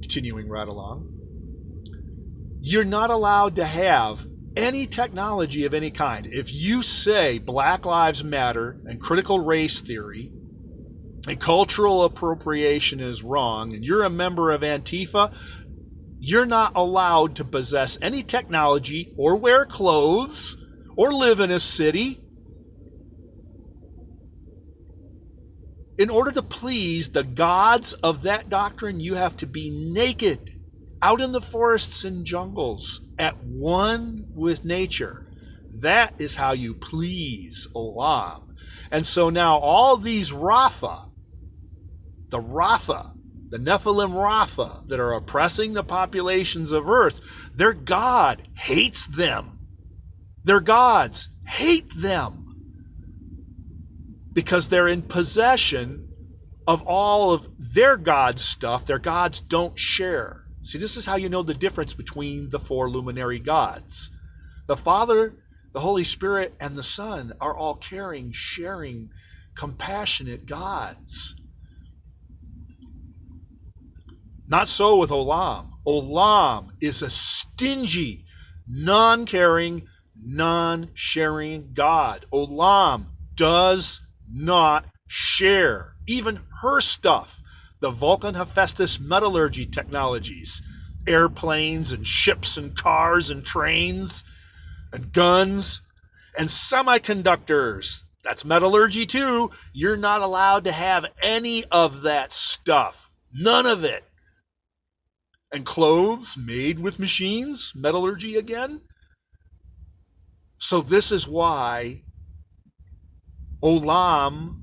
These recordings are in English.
continuing right along, you're not allowed to have any technology of any kind. If you say Black Lives Matter and critical race theory and cultural appropriation is wrong, and you're a member of Antifa, you're not allowed to possess any technology or wear clothes or live in a city. In order to please the gods of that doctrine, you have to be naked, out in the forests and jungles, at one with nature. That is how you please Olam. And so now all these Rapha, the Nephilim Rapha that are oppressing the populations of earth, their God hates them. Their gods hate them because they're in possession of all of their God's stuff. Their gods don't share. See, this is how you know the difference between the four luminary gods. The Father, the Holy Spirit, and the Son are all caring, sharing, compassionate gods. Not so with Olam. Olam is a stingy, non-caring, non-sharing God. Olam does not share even her stuff. The Vulcan Hephaestus metallurgy technologies, airplanes and ships and cars and trains and guns and semiconductors. That's metallurgy too. You're not allowed to have any of that stuff. None of it. And clothes made with machines, metallurgy again. So this is why Olam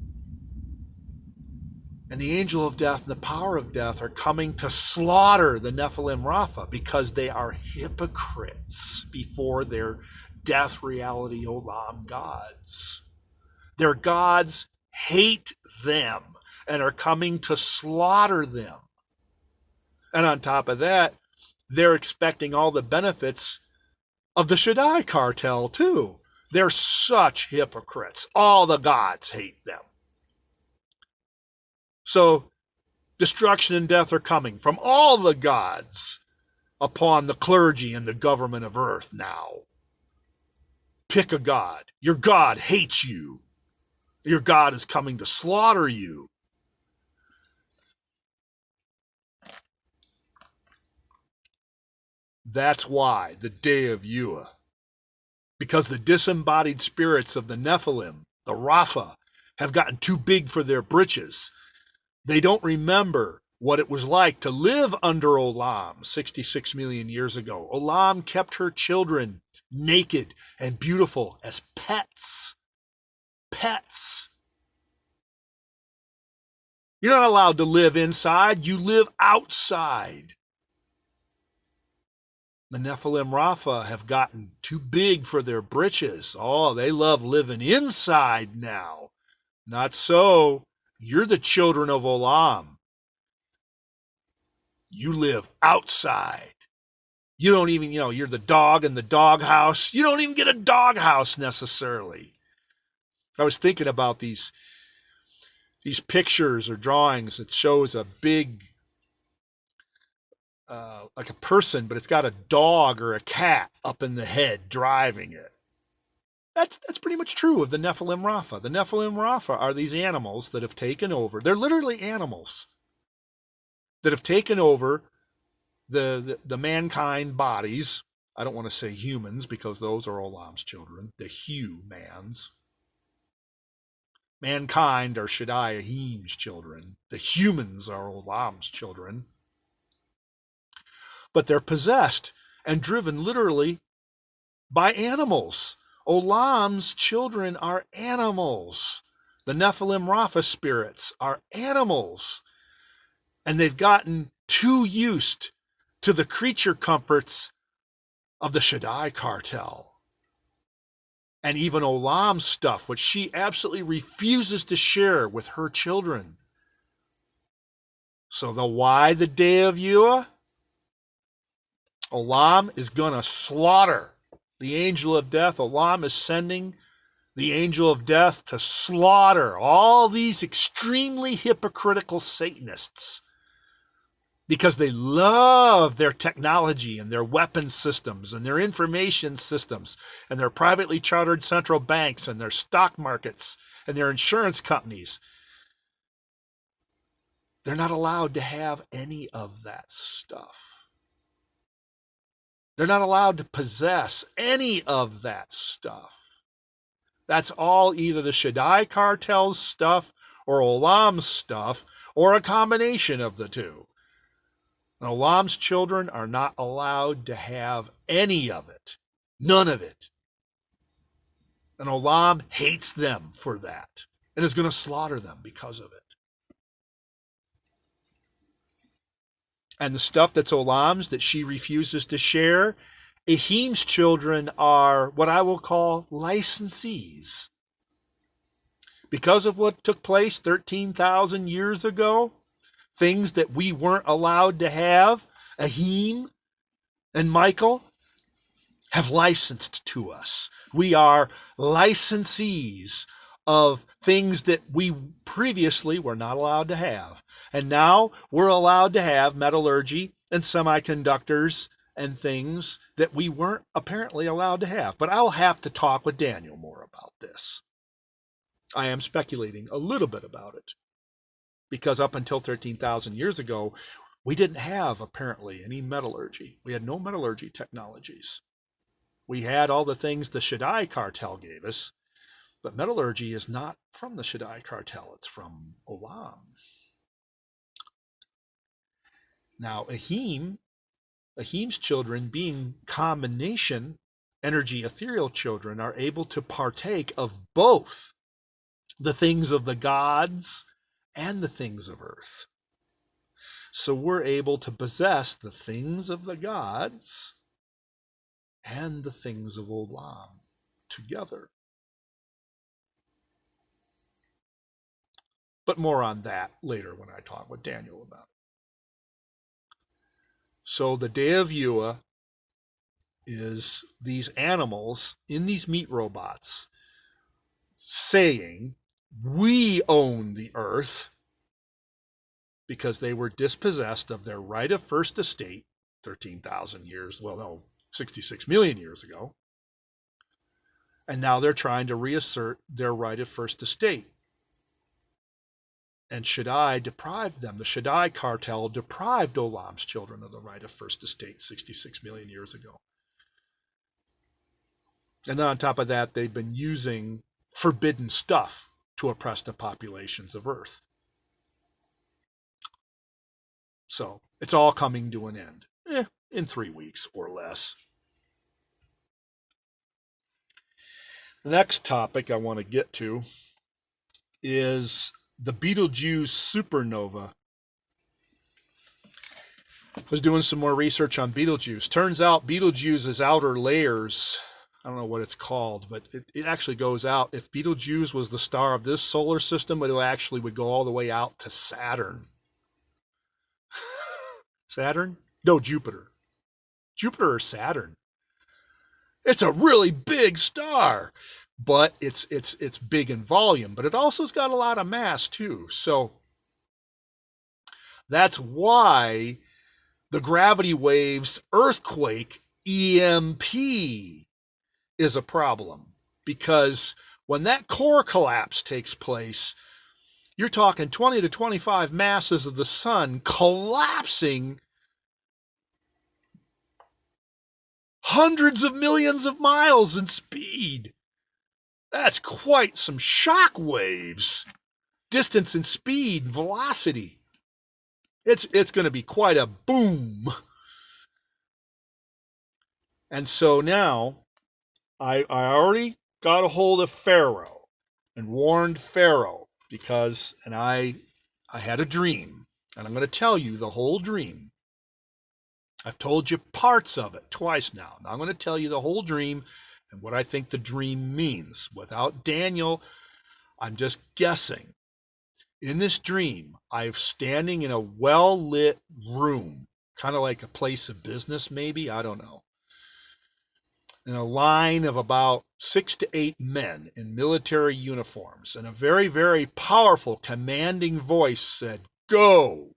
and the angel of death and the power of death are coming to slaughter the Nephilim Rapha, because they are hypocrites before their death reality Olam gods. Their gods hate them and are coming to slaughter them. And on top of that, they're expecting all the benefits of the Shaddai cartel too. They're such hypocrites. All the gods hate them. So destruction and death are coming from all the gods upon the clergy and the government of earth now. Pick a god. Your God hates you. Your God is coming to slaughter you. That's why the day of Yahuah. Because the disembodied spirits of the Nephilim, the Rapha, have gotten too big for their britches. They don't remember what it was like to live under Olam 66 million years ago. Olam kept her children naked and beautiful as pets. Pets. You're not allowed to live inside. You live outside. The Nephilim Rapha have gotten too big for their britches. Oh, they love living inside now. Not so. You're the children of Olam. You live outside. You don't even, you're the dog in the doghouse. You don't even get a doghouse necessarily. I was thinking about these pictures or drawings that shows a big, like a person, but it's got a dog or a cat up in the head driving it. That's pretty much true of the Nephilim Rapha. The Nephilim Rapha are these animals that have taken over. They're literally animals that have taken over the mankind bodies. I don't want to say humans because those are Olam's children. The humans. Mankind are Shaddai-Ahim's children. The humans are Olam's children. But they're possessed and driven literally by animals. Olam's children are animals. The Nephilim Rapha spirits are animals. And they've gotten too used to the creature comforts of the Shaddai cartel. And even Olam's stuff, which she absolutely refuses to share with her children. So why the day of Yahuah? Olam is going to slaughter the angel of death. Olam is sending the angel of death to slaughter all these extremely hypocritical Satanists because they love their technology and their weapon systems and their information systems and their privately chartered central banks and their stock markets and their insurance companies. They're not allowed to have any of that stuff. They're not allowed to possess any of that stuff. That's all either the Shaddai cartel's stuff or Olam's stuff or a combination of the two. And Olam's children are not allowed to have any of it. None of it. And Olam hates them for that and is going to slaughter them because of it. And the stuff that's Olam's that she refuses to share, Ehim's children are what I will call licensees. Because of what took place 13,000 years ago, things that we weren't allowed to have, Ehim and Michael have licensed to us. We are licensees of things that we previously were not allowed to have. And now we're allowed to have metallurgy and semiconductors and things that we weren't apparently allowed to have. But I'll have to talk with Daniel more about this. I am speculating a little bit about it, because up until 13,000 years ago, we didn't have apparently any metallurgy. We had no metallurgy technologies. We had all the things the Shaddai cartel gave us, but metallurgy is not from the Shaddai cartel. It's from Olam. Now, Ehim's children, being combination energy ethereal children, are able to partake of both the things of the gods and the things of earth. So we're able to possess the things of the gods and the things of Olam together. But more on that later when I talk with Daniel about it. So the day of Yahuah is these animals in these meat robots saying, we own the earth, because they were dispossessed of their right of first estate 13,000 years, 66 million years ago. And now they're trying to reassert their right of first estate. And Shaddai deprived them. The Shaddai cartel deprived Olam's children of the right of first estate 66 million years ago. And then on top of that, they've been using forbidden stuff to oppress the populations of Earth. So it's all coming to an end in 3 weeks or less. The next topic I want to get to is the Betelgeuse Supernova. I was doing some more research on Betelgeuse. Turns out Betelgeuse's outer layers, I don't know what it's called, but it actually goes out. If Betelgeuse was the star of this solar system, it actually would go all the way out to Saturn. Saturn? No, Jupiter. Jupiter or Saturn. It's a really big star, but it's big in volume, but it also's got a lot of mass too. So that's why the gravity waves earthquake EMP is a problem, because when that core collapse takes place, you're talking 20 to 25 masses of the sun collapsing hundreds of millions of miles in speed. That's quite some shock waves. Distance and speed, velocity. It's going to be quite a boom. And so now I already got a hold of Pharaoh and warned Pharaoh, because I had a dream, and I'm going to tell you the whole dream. I've told you parts of it twice now. Now I'm going to tell you the whole dream and what I think the dream means. Without Daniel, I'm just guessing. In this dream, I'm standing in a well-lit room, kind of like a place of business maybe, I don't know. In a line of about 6 to 8 men in military uniforms, and a very, very powerful, commanding voice said, "Go!"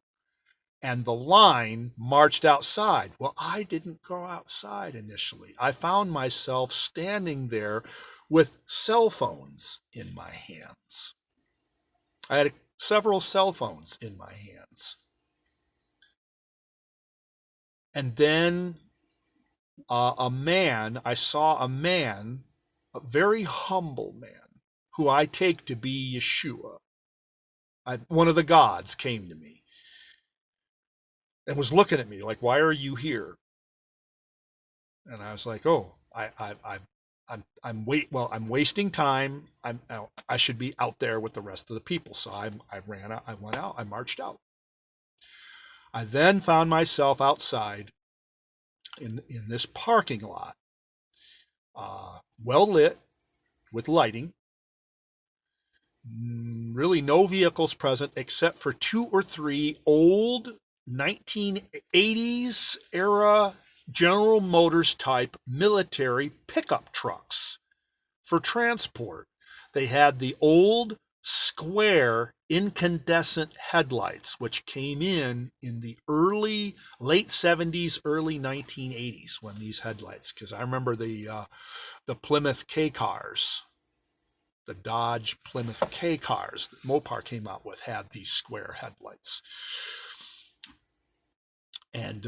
and the line marched outside. Well, I didn't go outside initially. I found myself standing there with cell phones in my hands. I had several cell phones in my hands. And then I saw a man, a very humble man, who I take to be Yeshua. One of the gods came to me and was looking at me like, "Why are you here?" And I was like, "Oh, I'm wasting time. I should be out there with the rest of the people." So I ran out. I went out. I marched out. I then found myself outside in this parking lot, well lit with lighting. Really no vehicles present except for 2 or 3 old 1980s era General Motors type military pickup trucks for transport. They had the old square incandescent headlights, which came in the late 70s, early 1980s when these headlights, because I remember the Plymouth K cars. The Dodge Plymouth K cars that Mopar came out with had these square headlights. And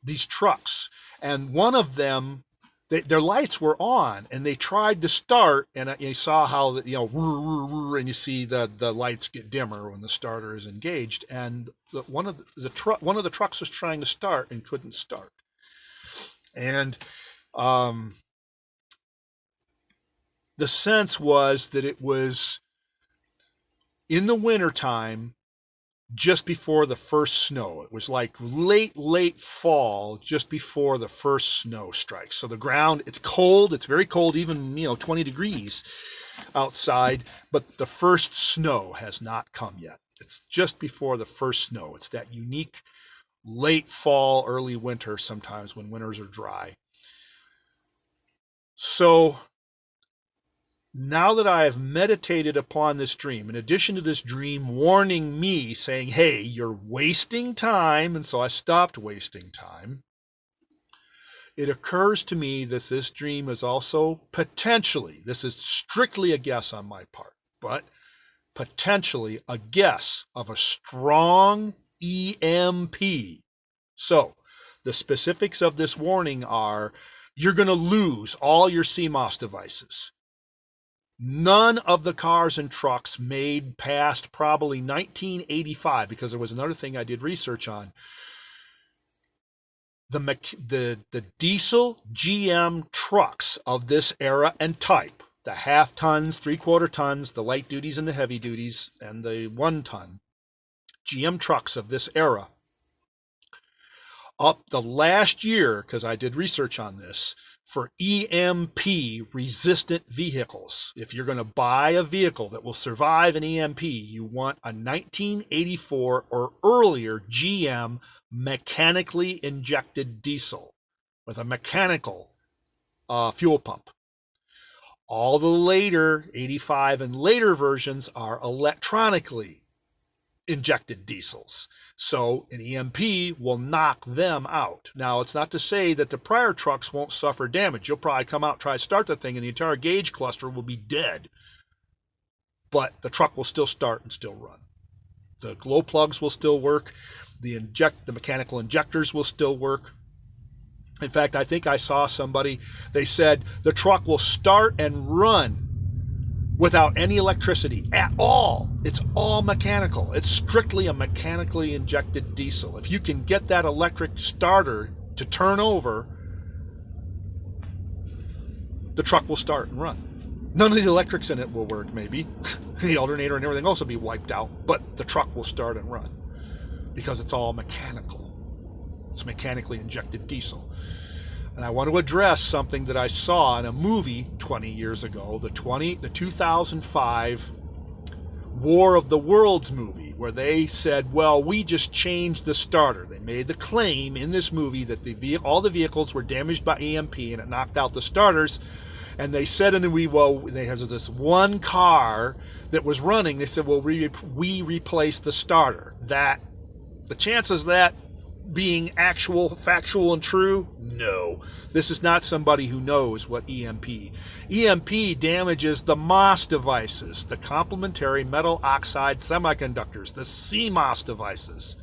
these trucks, and one of them, their lights were on, and they tried to start, and you saw how, and you see the lights get dimmer when the starter is engaged, and one of the trucks was trying to start and couldn't start. And the sense was that it was in the wintertime, just before the first snow. It was like late fall, just before the first snow strikes. So the ground, it's cold, it's very cold, even 20 degrees outside, but the first snow has not come yet. It's just before the first snow. It's that unique late fall, early winter sometimes when winters are dry. So now that I have meditated upon this dream, in addition to this dream warning me, saying, "Hey, you're wasting time," and so I stopped wasting time, it occurs to me that this dream is also potentially, this is strictly a guess on my part, but potentially a guess of a strong EMP. So the specifics of this warning are, you're going to lose all your CMOS devices. None of the cars and trucks made past probably 1985, because there was another thing I did research on. The diesel GM trucks of this era and type, the half tons, 3/4 tons, the light duties and the heavy duties, and the 1 ton GM trucks of this era, up the last year, because I did research on this, for EMP resistant vehicles. If you're going to buy a vehicle that will survive an EMP, you want a 1984 or earlier GM mechanically injected diesel with a mechanical fuel pump. All the later 85 and later versions are electronically injected diesels. So an EMP will knock them out. Now, it's not to say that the prior trucks won't suffer damage. You'll probably come out, try to start the thing, and the entire gauge cluster will be dead. But the truck will still start and still run. The glow plugs will still work. The mechanical injectors will still work. In fact, I think I saw somebody, they said the truck will start and run without any electricity at all. It's all mechanical. It's strictly a mechanically injected diesel. If you can get that electric starter to turn over, the truck will start and run. None of the electrics in it will work, maybe. The alternator and everything else will be wiped out, but the truck will start and run because it's all mechanical. It's mechanically injected diesel. And I want to address something that I saw in a movie 20 years ago, the 2005 War of the Worlds movie, where they said, well, we just changed the starter. They made the claim in this movie that all the vehicles were damaged by EMP and it knocked out the starters. And they said in the movie, well, they had this one car that was running. They said, well, we replaced the starter. That The chances of that being actual, factual, and true? No. This is not somebody who knows what EMP. EMP damages the MOS devices, the complementary metal oxide semiconductors, the CMOS devices.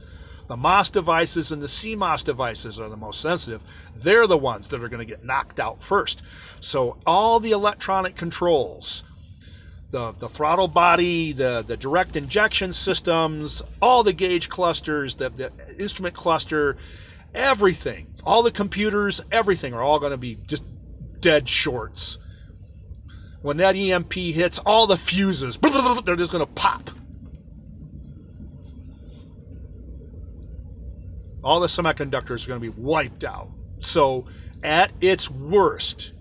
The MOS devices and the CMOS devices are the most sensitive. They're the ones that are going to get knocked out first. So all the electronic controls, the throttle body, the direct injection systems, all the gauge clusters, the instrument cluster, everything, all the computers, everything are all going to be just dead shorts. When that EMP hits, all the fuses, they're just going to pop. All the semiconductors are going to be wiped out. So at its worst,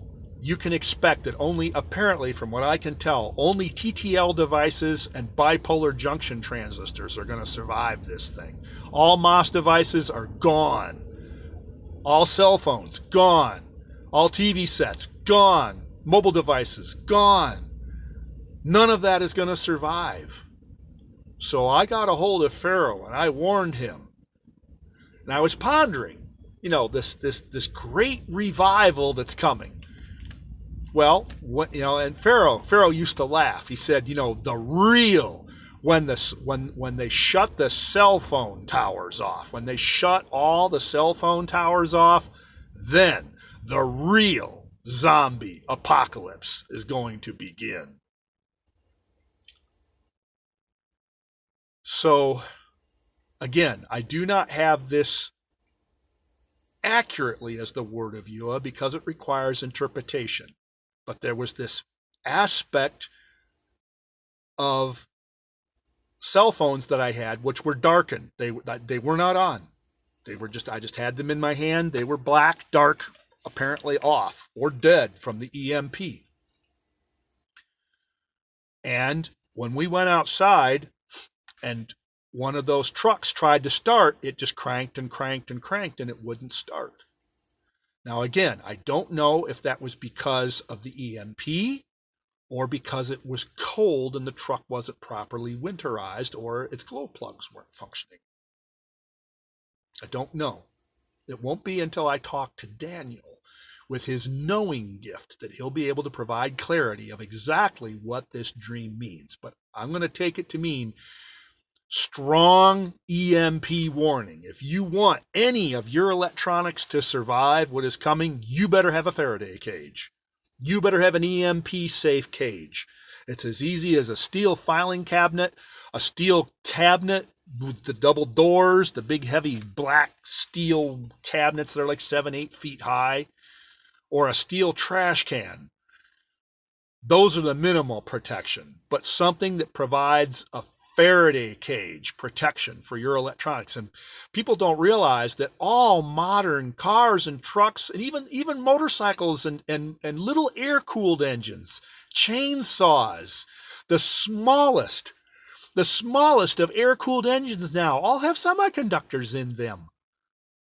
you can expect that only, apparently from what I can tell, only TTL devices and bipolar junction transistors are going to survive this thing. All MOS devices are gone. All cell phones, gone. All TV sets, gone. Mobile devices, gone. None of that is going to survive. So I got a hold of Pharaoh and I warned him. And I was pondering, this great revival that's coming. Well, and Pharaoh used to laugh. He said, the real, when they shut the cell phone towers off, when they shut all the cell phone towers off, then the real zombie apocalypse is going to begin. So, again, I do not have this accurately as the word of Yahuah because it requires interpretation. But there was this aspect of cell phones that I had which were darkened. They were not on. I just had them in my hand. They were black, dark, apparently off or dead from the EMP. And when we went outside and one of those trucks tried to start, it just cranked and cranked and cranked and it wouldn't start. Now, again, I don't know if that was because of the EMP or because it was cold and the truck wasn't properly winterized or its glow plugs weren't functioning. I don't know. It won't be until I talk to Daniel with his knowing gift that he'll be able to provide clarity of exactly what this dream means. But I'm going to take it to mean strong EMP warning. If you want any of your electronics to survive what is coming, you better have a Faraday cage. You better have an EMP safe cage. It's as easy as a steel filing cabinet, a steel cabinet with the double doors, the big heavy black steel cabinets that are like 7-8 feet high, or a steel trash can. Those are the minimal protection, but something that provides a Faraday cage protection for your electronics. And people don't realize that all modern cars and trucks and even motorcycles and little air-cooled engines, chainsaws, the smallest of air-cooled engines now all have semiconductors in them.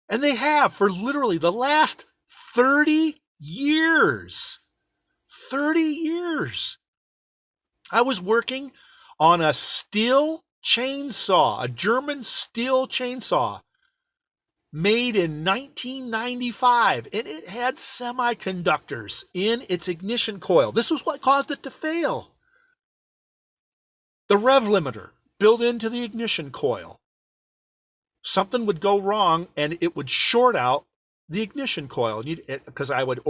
And they have for literally the last 30 years. 30 years. I was working on a steel chainsaw, a German steel chainsaw made in 1995, and it had semiconductors in its ignition coil. This was what caused it to fail. The rev limiter built into the ignition coil. Something would go wrong and it would short out the ignition coil because I would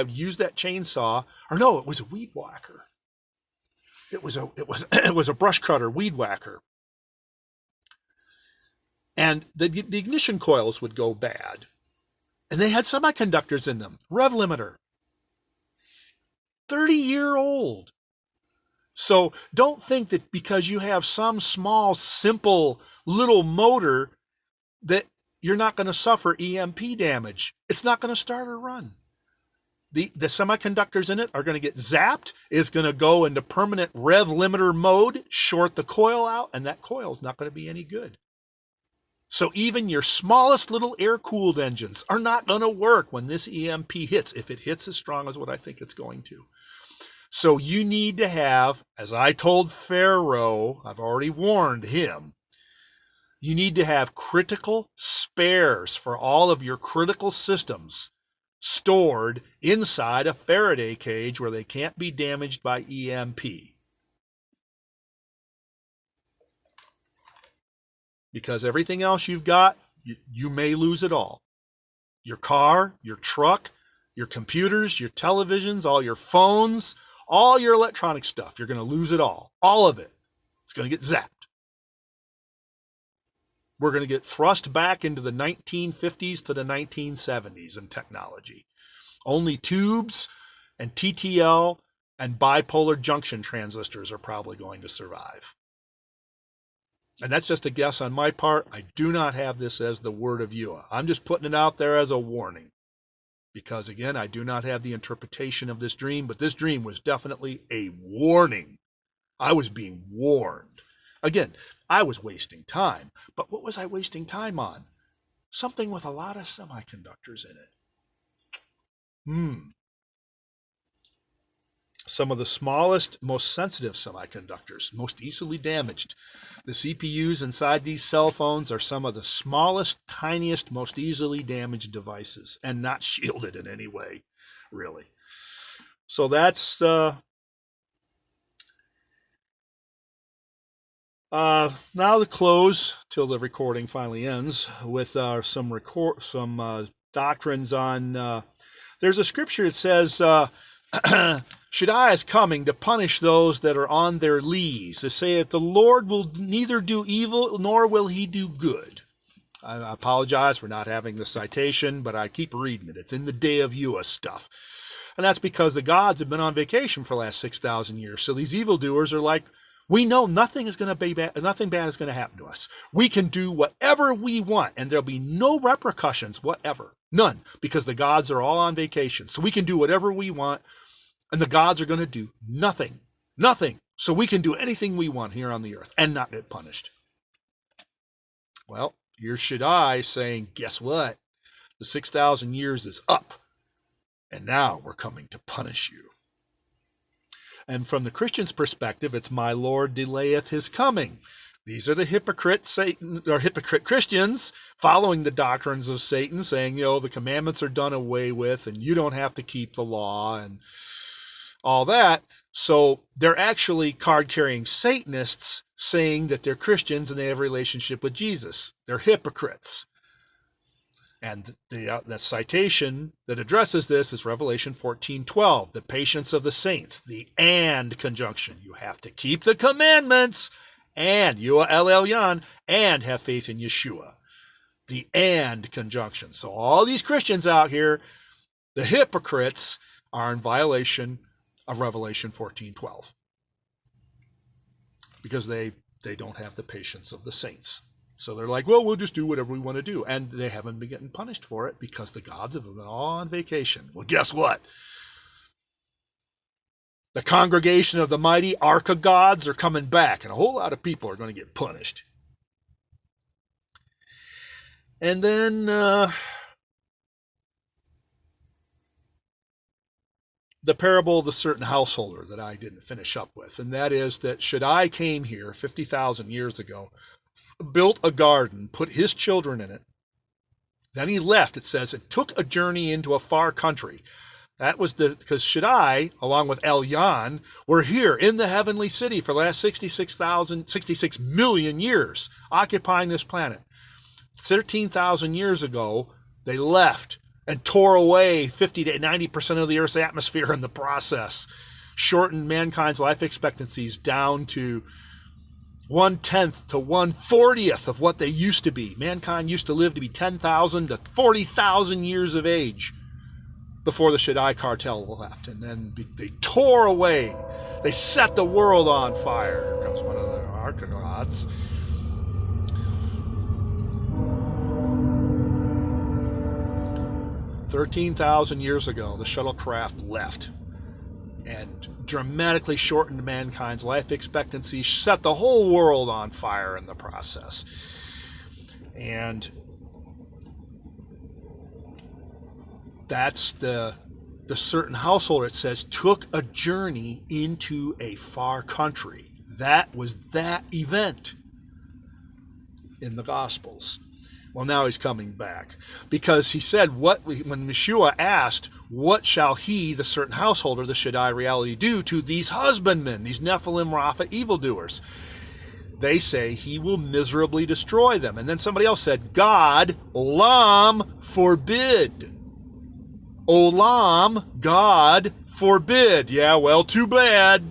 use that chainsaw, or no, it was a weed whacker. It was a brush cutter weed whacker. And the ignition coils would go bad. And they had semiconductors in them. Rev limiter. 30-year-old. So don't think that because you have some small, simple little motor that you're not going to suffer EMP damage. It's not going to start or run. The semiconductors in it are going to get zapped. It's going to go into permanent rev limiter mode, short the coil out, and that coil is not going to be any good. So even your smallest little air-cooled engines are not going to work when this EMP hits, if it hits as strong as what I think it's going to. So you need to have, as I told Pharaoh, I've already warned him, You need to have critical spares for all of your critical systems stored inside a Faraday cage where they can't be damaged by EMP. Because everything else you've got, you may lose it all. Your car, your truck, your computers, your televisions, all your phones, all your electronic stuff. You're going to lose it all. All of it. It's going to get zapped. We're going to get thrust back into the 1950s to the 1970s in technology. Only tubes and TTL and bipolar junction transistors are probably going to survive. And that's just a guess on my part. I do not have this as the word of Yahuah. I'm just putting it out there as a warning. Because again, I do not have the interpretation of this dream, but this dream was definitely a warning. I was being warned. Again, I was wasting time. But what was I wasting time on? Something with a lot of semiconductors in it. Some of the smallest, most sensitive semiconductors, most easily damaged. The CPUs inside these cell phones are some of the smallest, tiniest, most easily damaged devices, and not shielded in any way, really. So that's now to close till the recording finally ends with some doctrines on. There's a scripture that says. Shaddai is coming to punish those that are on their lees. They say that the Lord will neither do evil nor will he do good. I apologize for not having the citation, but I keep reading it. It's in the Day of Yahuah stuff. And that's because the gods have been on vacation for the last 6,000 years. So these evildoers are like, we know nothing is going to be bad, nothing bad is going to happen to us. We can do whatever we want, and there'll be no repercussions whatever. None, because the gods are all on vacation. So we can do whatever we want. And the gods are going to do nothing. Nothing. So we can do anything we want here on the earth and not get punished. Well, here's Shaddai saying, guess what? The 6,000 years is up. And now we're coming to punish you. And from the Christian's perspective, it's my Lord delayeth his coming. These are the hypocrite Christians following the doctrines of Satan, saying, the commandments are done away with and you don't have to keep the law and all that. So they're actually card-carrying Satanists saying that they're Christians and they have a relationship with Jesus. They're hypocrites. And the citation that addresses this is Revelation 14:12, the patience of the saints, the and conjunction. You have to keep the commandments and Yahuah El Elyon and have faith in Yeshua. The and conjunction. So all these Christians out here, the hypocrites, are in violation of Revelation 14:12 because they don't have the patience of the saints. So they're like, well, we'll just do whatever we want to do. And they haven't been getting punished for it because the gods have been all on vacation. Well, guess what? The congregation of the mighty Ark of Gods are coming back, and a whole lot of people are going to get punished. And then the parable of the certain householder that I didn't finish up with, and that is that Shaddai came here 50,000 years ago, built a garden, put his children in it. Then he left, it says, and took a journey into a far country. That was because Shaddai, along with Elyon, were here in the heavenly city for the last 66 million years, occupying this planet. 13,000 years ago, they left and tore away 50 to 90% of the Earth's atmosphere in the process, shortened mankind's life expectancies down to 1/10 to 1/40th of what they used to be. Mankind used to live to be 10,000 to 40,000 years of age before the Shaddai cartel left. And then they tore away. They set the world on fire. Here comes one of the Ark of Gods. "13,000 years ago, the shuttlecraft left and dramatically shortened mankind's life expectancy, set the whole world on fire in the process." And that's the certain household, it says, took a journey into a far country. That was that event. in the Gospels. Well, now he's coming back, because he said, when Yeshua asked, what shall he, the certain householder, the Shaddai reality, do to these husbandmen, these Nephilim Rapha evildoers? They say he will miserably destroy them. And then somebody else said, God, Olam, forbid. Olam, God, forbid. Yeah, well, too bad.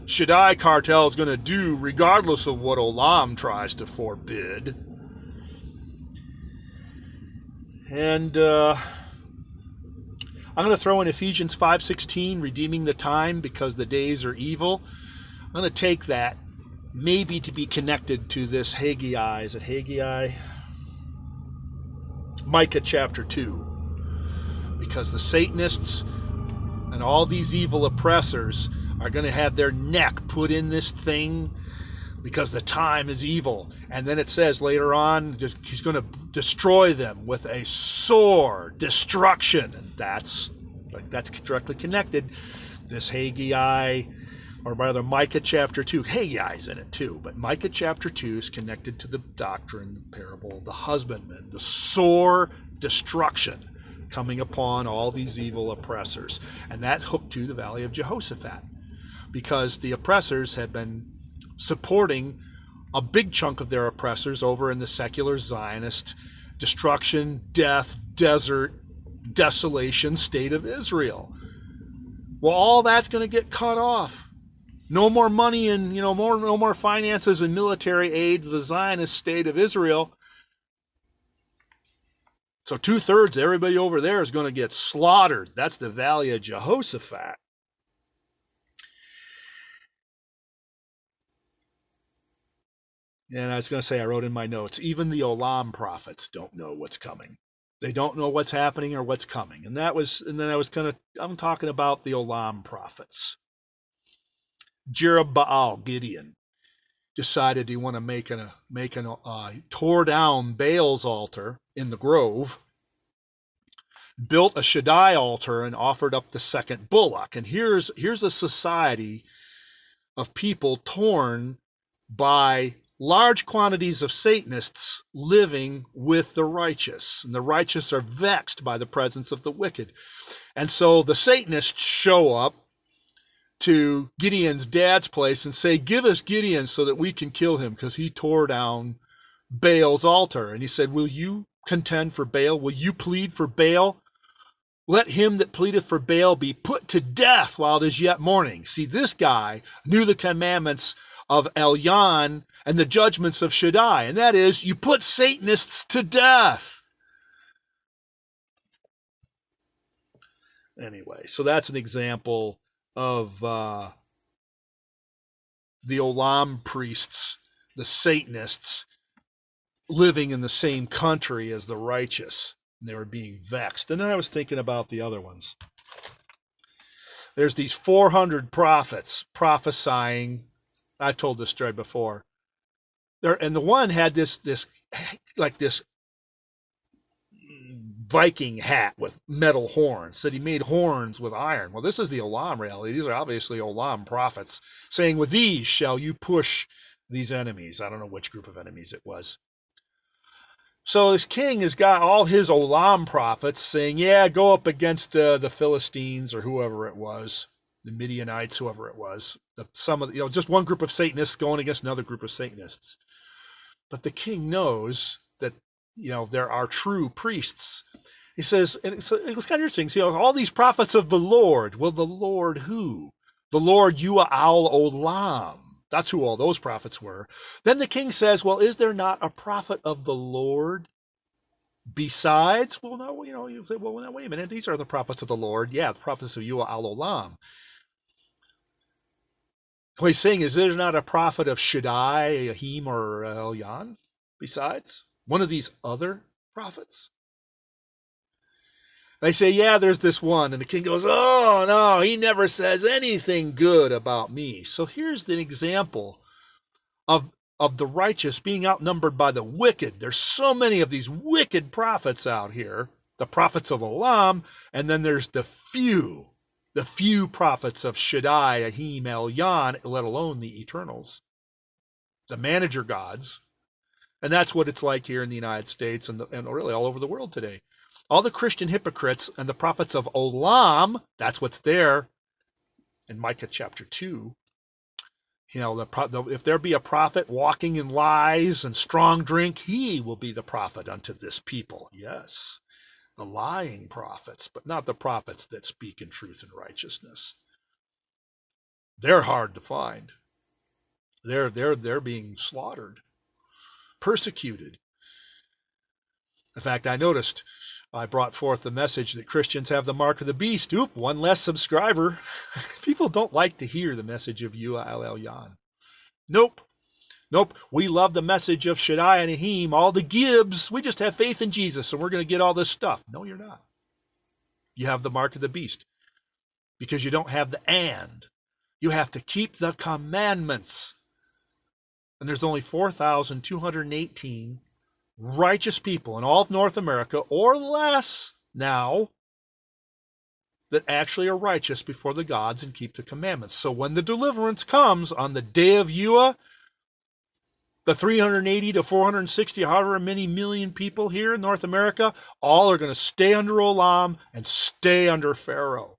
Shaddai cartel is going to do regardless of what Olam tries to forbid. And I'm going to throw in Ephesians 5:16, redeeming the time because the days are evil. I'm going to take that maybe to be connected to this Aggghhhhh. Is it Aggghhhhh? Micah chapter 2. Because the Satanists and all these evil oppressors are going to have their neck put in this thing because the time is evil. And then it says later on, he's going to destroy them with a sore destruction. And that's directly connected. This Aggghhhh, or rather Micah chapter 2. Aggghhhhh is in it too, but Micah chapter 2 is connected to the doctrine, the parable of the husbandman, the sore destruction coming upon all these evil oppressors. And that hooked to the Valley of Jehoshaphat, because the oppressors had been supporting a big chunk of their oppressors over in the secular Zionist destruction, death, desert, desolation state of Israel. Well, all that's going to get cut off. No more money and no more finances and military aid to the Zionist state of Israel. So 2/3 everybody over there is going to get slaughtered. That's the Valley of Jehoshaphat. And I was going to say, I wrote in my notes, even the Olam prophets don't know what's coming. They don't know what's happening or what's coming. And I'm talking about the Olam prophets. Jerubbaal, Gideon, decided he want to tore down Baal's altar in the grove, built a Shaddai altar, and offered up the second bullock. And here's a society of people torn by large quantities of Satanists living with the righteous. And the righteous are vexed by the presence of the wicked. And so the Satanists show up to Gideon's dad's place and say, give us Gideon so that we can kill him, because he tore down Baal's altar. And he said, will you contend for Baal? Will you plead for Baal? Let him that pleadeth for Baal be put to death while it is yet morning. See, this guy knew the commandments of Elyon and the judgments of Shaddai, and that is, you put Satanists to death. Anyway, so that's an example of the Olam priests, the Satanists, living in the same country as the righteous. And they were being vexed. And then I was thinking about the other ones. There's these 400 prophets prophesying. I've told this story before. And the one had this Viking hat with metal horns. Said he made horns with iron. Well, this is the Olam reality. These are obviously Olam prophets saying, with these shall you push these enemies. I don't know which group of enemies it was. So this king has got all his Olam prophets saying, yeah, go up against the Philistines or whoever it was, the Midianites, whoever it was. Just one group of Satanists going against another group of Satanists. But the king knows that, there are true priests. He says, and it was kind of interesting. See, all these prophets of the Lord. Well, the Lord who? The Lord Yahuah Al Olam. That's who all those prophets were. Then the king says, well, is there not a prophet of the Lord besides? Well, no, you say, well, now, wait a minute. These are the prophets of the Lord. Yeah, the prophets of Yahuah Al Olam. What he's saying is, there's not a prophet of Shaddai, Ahim, or Elyon besides one of these other prophets? They say, yeah, there's this one. And the king goes, oh, no, he never says anything good about me. So here's the example of the righteous being outnumbered by the wicked. There's so many of these wicked prophets out here, the prophets of Olam, and then there's the few prophets of Shaddai, Ahim, Elyon, let alone the Eternals, the manager gods. And that's what it's like here in the United States and really all over the world today. All the Christian hypocrites and the prophets of Olam, that's what's there in Micah chapter 2. You know, if there be a prophet walking in lies and strong drink, he will be the prophet unto this people. Yes, the lying prophets, but not the prophets that speak in truth and righteousness. They're hard to find. They're being slaughtered, persecuted. In fact, I noticed I brought forth the message that Christians have the mark of the beast. Oop, one less subscriber. People don't like to hear the message of Yahuah Al Elyon. Nope. We love the message of Shaddai and Ahim, all the Gibbs. We just have faith in Jesus and we're going to get all this stuff. No, you're not. You have the mark of the beast because you don't have the and. You have to keep the commandments. And there's only 4,218 righteous people in all of North America or less now that actually are righteous before the gods and keep the commandments. So when the deliverance comes on the day of Yahuah, the 380 to 460, however many million people here in North America, all are going to stay under Olam and stay under Pharaoh.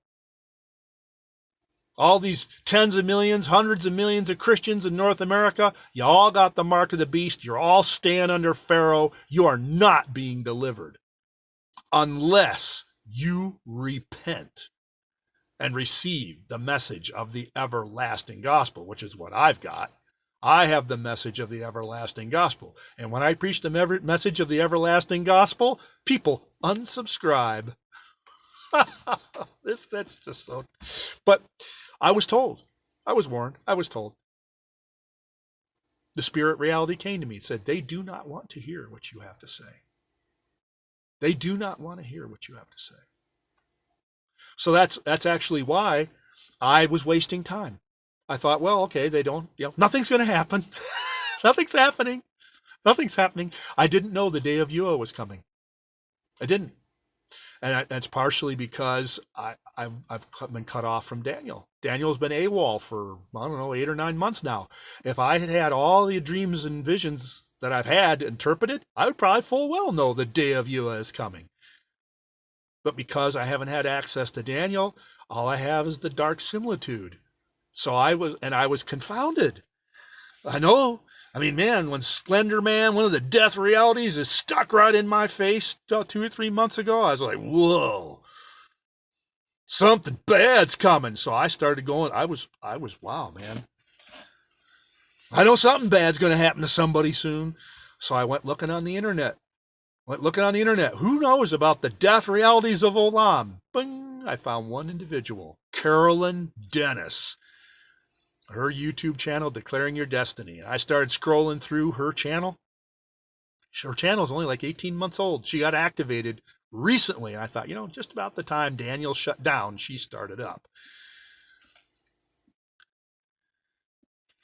All these tens of millions, hundreds of millions of Christians in North America, you all got the mark of the beast. You're all staying under Pharaoh. You are not being delivered unless you repent and receive the message of the everlasting gospel, which is what I've got. I have the message of the everlasting gospel. And when I preach the message of the everlasting gospel, people unsubscribe. That's just so. But I was told, I was warned, I was told. The spirit reality came to me and said, they do not want to hear what you have to say. They do not want to hear what you have to say. So that's actually why I was wasting time. I thought, well, okay, they don't, nothing's going to happen. Nothing's happening. Nothing's happening. I didn't know the day of Yahuah was coming. I didn't. And that's partially because I've been cut off from Daniel. Daniel's been AWOL for, 8 or 9 months now. If I had had all the dreams and visions that I've had interpreted, I would probably full well know the day of Yahuah is coming. But because I haven't had access to Daniel, all I have is the dark similitude. So I was confounded. I know. I mean, man, when Slender Man, one of the death realities, is stuck right in my face about 2 or 3 months ago, I was like, whoa, something bad's coming. So I started going, I was, wow, man. I know something bad's going to happen to somebody soon. So I went looking on the internet. Who knows about the death realities of Olam? Bing! I found one individual, Carolyn Dennis. Her YouTube channel, Declaring Your Destiny. I started scrolling through her channel. Her channel is only like 18 months old. She got activated recently. And I thought, just about the time Daniel shut down, she started up.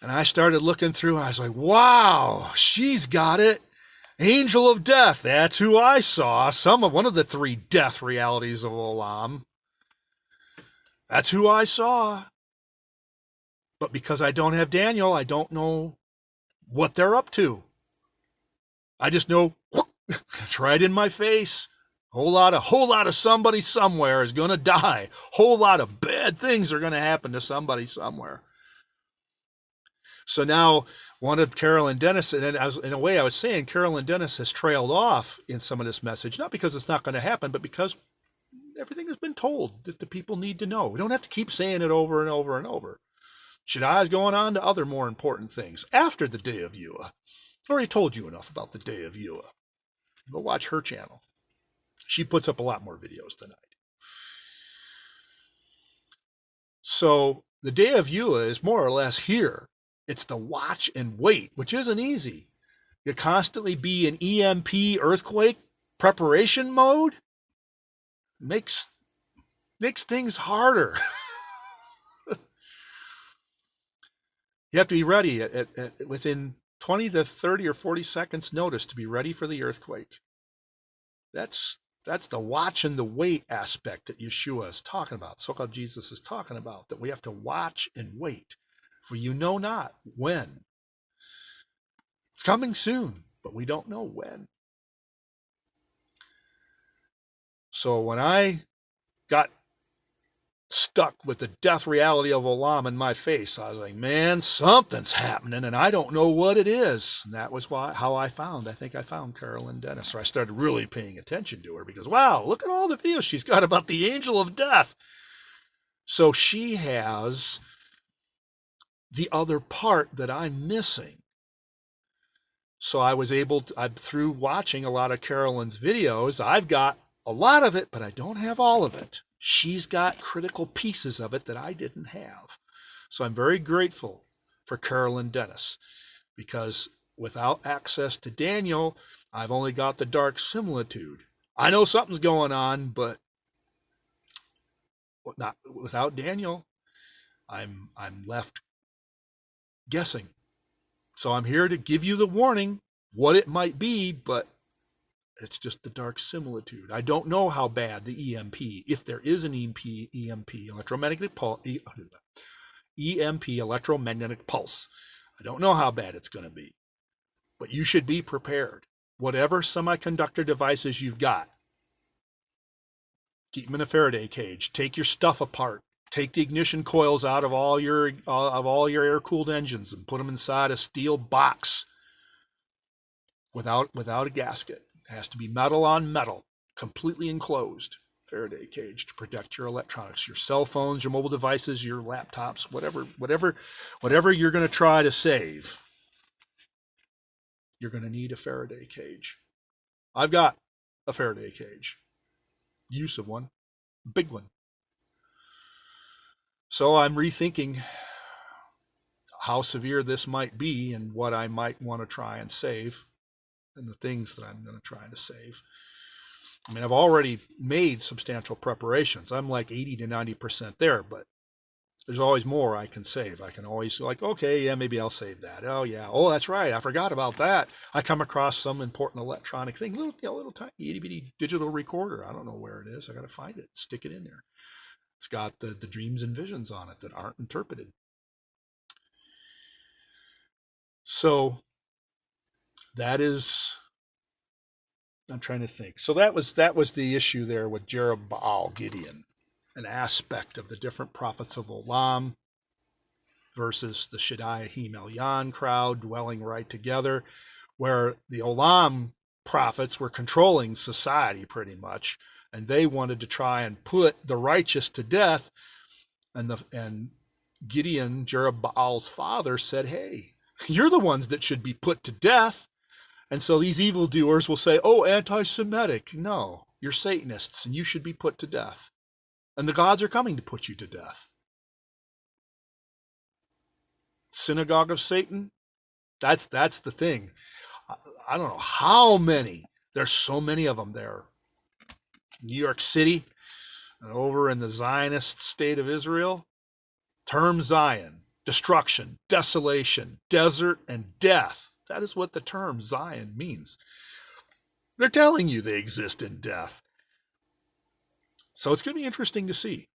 And I started looking through and I was like, wow, she's got it. Angel of Death. That's who I saw. One of the 3 death realities of Olam. That's who I saw. But because I don't have Daniel, I don't know what they're up to. I just know it's right in my face. Whole lot of somebody somewhere is going to die. Whole lot of bad things are going to happen to somebody somewhere. So now one of Carolyn Dennis, and in a way I was saying Carolyn Dennis has trailed off in some of this message, not because it's not going to happen, but because everything has been told that the people need to know. We don't have to keep saying it over and over and over. Shaddai is going on to other more important things after the day of Yahuah. I already told you enough about the day of Yahuah. Go watch her channel. She puts up a lot more videos tonight. So the day of Yahuah is more or less here. It's the watch and wait, which isn't easy. You constantly be in EMP earthquake preparation mode. Makes things harder. You have to be ready within 20 to 30 or 40 seconds notice to be ready for the earthquake. That's the watch and the wait aspect that Yeshua is talking about. So-called Jesus is talking about, that we have to watch and wait. For you know not when. It's coming soon. but we don't know when. So when I got stuck with the death reality of Olam in my face, I was like, man, something's happening, and I don't know what it is. And that was how I think I found Carolyn Dennis. So I started really paying attention to her because, wow, look at all the videos she's got about the angel of death. So she has the other part that I'm missing. So I was able to, through watching a lot of Carolyn's videos, I've got a lot of it, but I don't have all of it. She's got critical pieces of it that I didn't have. So I'm very grateful for Carolyn Dennis, because without access to Daniel, I've only got the dark similitude. I know something's going on, but not without Daniel. I'm left guessing. So I'm here to give you the warning, what it might be, but it's just the dark similitude. I don't know how bad the EMP, if there is an EMP, electromagnetic pulse, EMP, electromagnetic pulse. I don't know how bad it's going to be, but you should be prepared. Whatever semiconductor devices you've got, keep them in a Faraday cage. Take your stuff apart. Take the ignition coils out of all your air-cooled engines and put them inside a steel box without a gasket. It has to be metal on metal, completely enclosed Faraday cage to protect your electronics, your cell phones, your mobile devices, your laptops, whatever you're going to try to save. You're going to need a Faraday cage. I've got a Faraday cage. Use of one, big one. So I'm rethinking how severe this might be and what I might want to try and save and the things that I'm going to try to save. I mean, I've already made substantial preparations. I'm like 80 to 90% there, but there's always more I can save. I can always okay, yeah, maybe I'll save that. Oh yeah, oh that's right, I forgot about that. I come across some important electronic thing, little tiny itty bitty digital recorder. I don't know where it is. I got to find it, stick it in there. It's got the dreams and visions on it that aren't interpreted. So that is, I'm trying to think. So that was the issue there with Jerubbaal Gideon, an aspect of the different prophets of Olam versus the Shaddai Elyon crowd dwelling right together, where the Olam prophets were controlling society pretty much, and they wanted to try and put the righteous to death, and Gideon, Jerubbaal's father, said, hey, you're the ones that should be put to death. And so these evildoers will say, oh, anti-Semitic. No, you're Satanists, and you should be put to death. And the gods are coming to put you to death. Synagogue of Satan, that's the thing. I don't know how many. There's so many of them there. New York City and over in the Zionist state of Israel. Term Zion, destruction, desolation, desert, and death. That is what the term Zion means. They're telling you they exist in death. So it's going to be interesting to see.